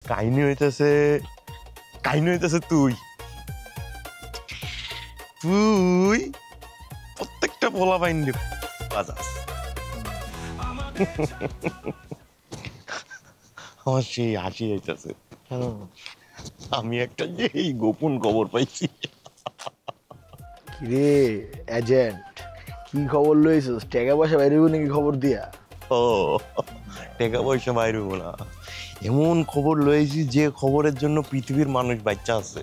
কাহিনী হইতেছে তুই তুই প্রত্যেকটা পোলা বাইন্ডে বাজাস। আমার সেই হাসি হইতেছে, আমি একটা যে এই গোপন খবর পাইছি। কিরে এজেন্ট, কি খবর লইছিস? টাকা পয়সা বাইরে নাকি খবর দিয়া? ও টাকা পয়সা বাইরে না, এমন খবর লয়েছি যে খবরের জন্য পৃথিবীর মানুষ বাচ্চা আছে।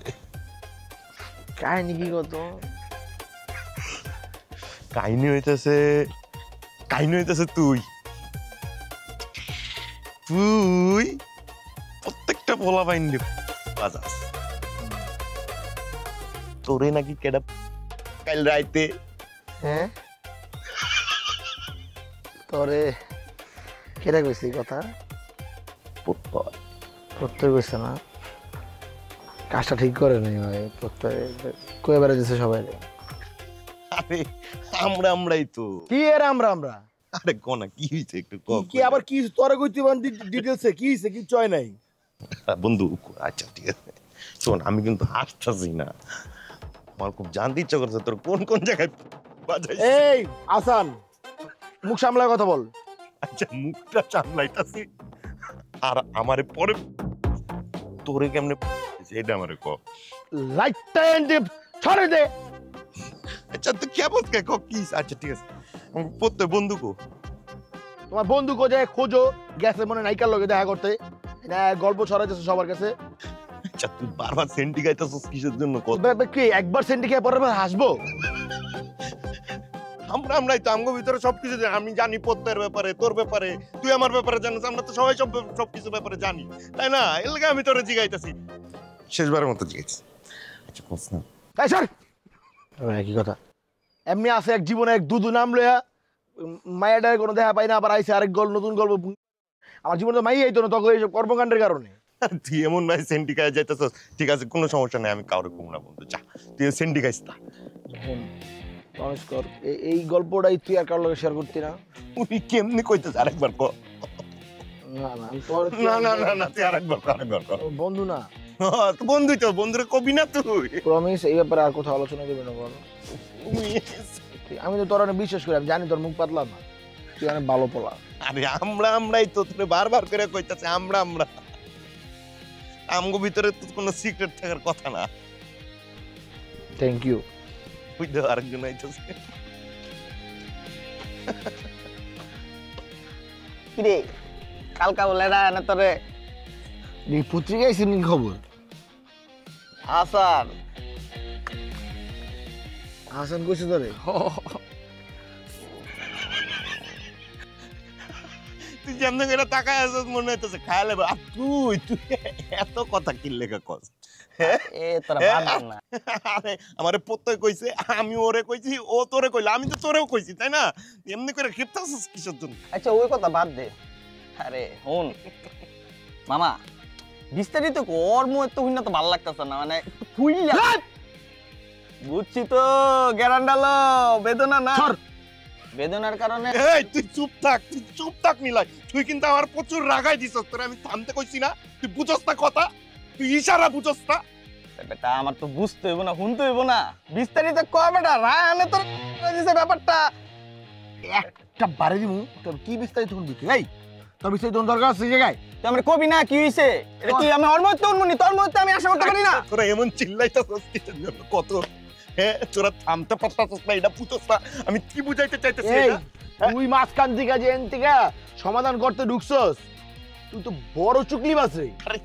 কাহিনী কি কত? কাহিনী হইতেছে তুই তুই প্রত্যেকটা পোলা বাইন্ডে বাজাস। তোরে নাকি কেডা কাল রাইতে হ্যাঁ তোরে কেটা কইছি কথা? প্রত্যয় কইছে না, কাজটা ঠিক করে নাই ভাই। প্রত্যয় কয়ে বেড়ে দিছে সবাই। আরে আমরাই তো। কি এর আমরা? আরে কোনা কি হইছে একটু ক। কি আবার কি তোরে কইতে বান ডিটেইলসে কি হইছে? কি চয় নাই বন্ধু? আচ্ছা ঠিক আছে শোন, আমি কিন্তু হাসতাছি না, আমার খুব জানতে ইচ্ছা করছে তোর কোন কোন জায়গায় বাজাইছিস। এই আসান, মুখ সামলায় কথা বল। আচ্ছা মুখটা সামলাইতাছি, আর আমারে পরে তোরে কেমনে সেটা আমারে ক। লাইটটা এনে ছড়ে দে। আচ্ছা তুই কেমন কে ক কি? আচ্ছা ঠিক আছে, পড়তে বন্ধু কো। তোমার বন্ধু কোথায় খোঁজো? গেছে মনে নাইকার লগে দেখা করতে, না গল্প ছড়াইতেছে সবার কাছে। আচ্ছা তুই বারবার সেন্টি গাইতেছিস কিসের জন্য? কি একবার সেন্টি খেয়ে পরের বার হাসবো? আমরাই তো আমগো ভিতরে সবকিছু আমি জানি, পদ্মের ব্যাপারে, তোর ব্যাপারে, তুই আমার ব্যাপারে জানিস, আমরা তো সবাই সবকিছু ব্যাপারে জানি, তাই না? এর লাগে আমি তোরে জিগাইতেছি, শেষবারের মতো জিগাইছি। আচ্ছা কোস না। এই স্যার একই কথা। এমনি আছে এক জীবনে এক দুদু নাম লইয়া মায়াডার কোনো দেখা পাই না, আবার আইসে আরেক গল্প, নতুন গল্প। আমার জীবনে তো মাই আইতো না তখন এইসব কর্মকাণ্ডের কারণে। তুই এমন নাই সেন্টি গায়ে যাইতেছস, ঠিক আছে কোনো সমস্যা নাই, আমি কাউরে কম না বন্ধু, যা তুই সেন্টি গাইস না। প্রমিস কর এই গল্পটাই তুই আর কারোর লগে শেয়ার করতি না। উনি কেমনি কইতেছ আরেকবার ক। না না তোর না তুই আরেকবার কর। বন্ধু না তো বন্ধুই তো, বন্ধুরে কবি না তুই? প্রমিস এই ব্যাপারে আর কোথাও আলোচনা করবি না বল। আমি তো তোর অনেক বিশ্বাস করি, আমি জানি তোর মুখ পাতলা না, তুই অনেক ভালো পোলা। আরে আমরাই তো তোরে বারবার করে কইতাছে আমরা আমগো ভিতরে তো কোনো সিক্রেট থাকার কথা না। Thank you. ওই তো আরেকজন আইতাছে। কিরে কালকা বলে না তোরে এই পত্রিকায় শুনি খবর? হাসান কইছে তোরে? তুই যেমন করে তাকায় আছিস মনে হইতেছে খায়ালে। আর তুই এত কথা কি লেখা কস? আরে আমারে প্রত্যয় কইছে, আমি ওরে কইছি, ও তোরে কইলো, আমি তো তোরেও কইছি, তাই না? এমনি করে খেপতাছিস কিসের জন্য? আচ্ছা ওই কথা বাদ দে। আরে হন মামা, বিস্তারিত ওর মুখে তো হইনা তো ভালো লাগতেছে না, মানে ফুইলা বুঝছি তো গ্যারান্ডালো বেদনা না, বেদনার কারণে। এই তুই চুপ থাক নিলাই, তুই কিন্তু আমার প্রচুর রাগাই দিছস, তোরে আমি থামতে কইছি না? তুই বুঝছস না কথা? তুই ইশারা বুঝছস না? বেটা আমার তো বুঝতে হইব না, শুনতে হইব না, বিস্তারিত ক বেটা। রায়ানে তোর দিছে ব্যাপারটা একটা বাড়ি দিমু। তোর কি বিস্তারিত শুনবি তুই? এই তোর বিস্তারিত দরকার আছে জায়গায় তুই আমার কবি না কি হইছে? এটা কি আমি ওর মধ্যে উন্মনি, তোর মধ্যে আমি আশা করতে পারি না? তোরা এমন চিল্লাইতাছস কিসের জন্য? কত তোরা থামতে পারতাছস না, এটা বুঝছস না আমি কি বুঝাইতে চাইতেছি? এটা তুই মাঝখান থেকে যে এনতিকা সমাধান করতে ঢুকছস, তুই তো বড় চুকলিবাজ রে। আরে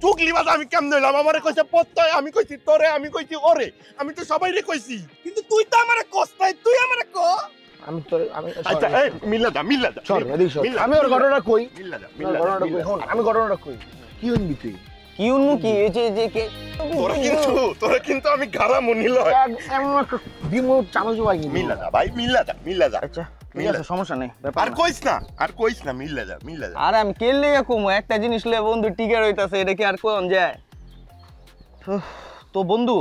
চুকলিবাজ আমি কেমনে হইলাম? আমারে কইছে প্রত্যয়, আমি কইছি তোরে, আমি কইছি ওরে, আমি তো সবাইরে কইছি, কিন্তু তুই তো আমারে কস নাই, তুই আমারে ক। আমি তোরে আচ্ছা এই মিল্লা যা সর এদিক সর। আমি ওর ঘটনা কই, মিল্লা যা ঘটনাটা কই হন, আমি ঘটনাটা কই। কি হইবি তুই? কি উন্মু কি এই যে কে তোরা কিন্তু আমি গারা মনি লয় এমন একটা দিমু চামচ ভাই। মিল্লা যা ভাই, মিল্লা যা। আচ্ছা ঠিক আছে, সমস্যা নেই, আর কইস না মিল্লা যা। আরে আমি কেলে কমু একটা জিনিস লয়ে বন্ধু টিকে রইতাছে, এটা কি আর কোন যায়? তো বন্ধু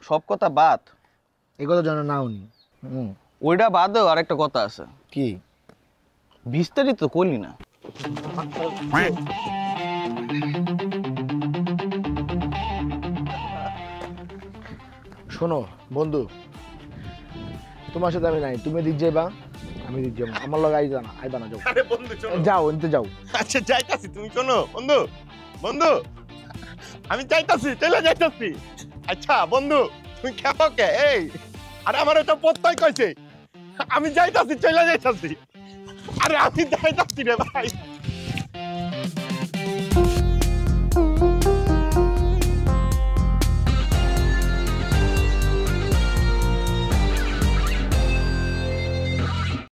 সব কথা বাদ, এই কথা জানা না উনি। ওইটা বাদেও আরেকটা কথা আছে। কি? বিস্তারিত করলি না। শোনো বন্ধু, তোমার সাথে আমি নাই, তুমি দিক যাইবা আমি দিক যাবো, আমার লগে আইবা না, যাও। আরে বন্ধু শোনো, যাও এনতে যাও। আচ্ছা যাইতাছি, তুমি শোনো বন্ধু, বন্ধু আমি যাইতাছি, চলে যাইতাছি। আচ্ছা বন্ধু তুমি খেপো কে? এই আরে আমার এটা প্রত্যয় কইছে, আমি যাইতাছি, চলে যাইতাছি। আরে আমি যাইতাছি রে ভাই।